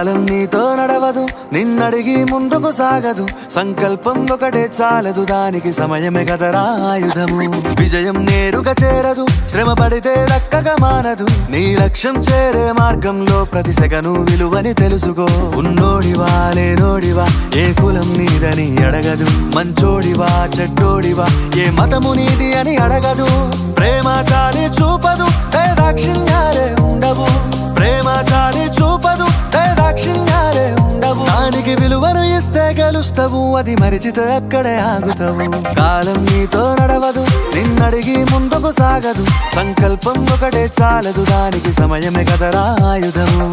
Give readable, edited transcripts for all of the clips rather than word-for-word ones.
కాలం నీతో నడవదు, నిన్నడిగి ముందుకు సాగదు. సంకల్పం ఒకటే చాలదు, దానికి సమయమే కదరా ఆయుధము. విజయం నేరుగా చేరదు, శ్రమ పడితే దక్కగా మానదు. నీ లక్ష్యం చేరే మార్గంలో ప్రతి సెకను విలువని తెలుసుకో. ఉన్నోడివా లేనోడివా, ఏ కులం నీదని అడగదు. మంచోడివా చెడ్డోడివా, ఏ మతము నీది అని అడగదు. ప్రేమ చాలి చూపదు, దాక్షిణ్యాలే ఉండవు. ప్రేమ చాలి చూపదు, దాక్షిణ్యాలే ఉండవు. దానికి విలువను ఇస్తే గెలుస్తావు, అది మరిచితే అక్కడే ఆగుతావు. కాలం నీతో నడవదు, నిన్నడిగి ముందుకు సాగదు. సంకల్పం ఒకటే చాలదు, దానికి సమయమే కదరా ఆయుధము.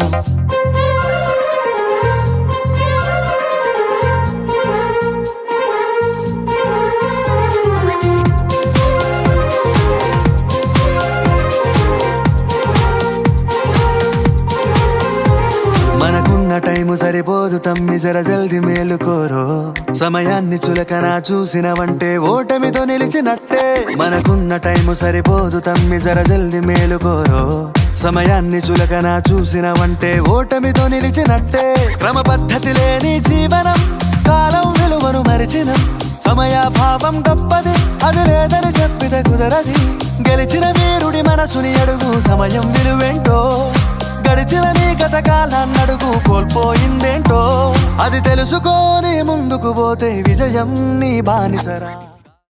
టైము సరిపోదు తమ్మి, జర జల్ది మేలుకోరో. సమయాన్ని చులకన చూసినవంటే ఓటమితో నిలిచినట్టే. మనకున్న టైము సరిపోదు తమ్మి, జర జల్ది మేలుకోరో. సమయాన్ని చులకన చూసినవంటే ఓటమితో నిలిచినట్టే. క్రమ పద్ధతి లేని జీవనం, కాలం విలువను మరిచినం. సమయాభావం గొప్పది, అది లేదని చెప్పితే కుదరది. గెలిచిన వీరుడి మనసుని అడుగు, సమయం విలువేంటో. గడిచిన నీ గత కాలాన్నడుగు, కోల్పోయిందేంటో. అది తెలుసుకొని ముందుకు పోతే విజయం నీ బానిసరా.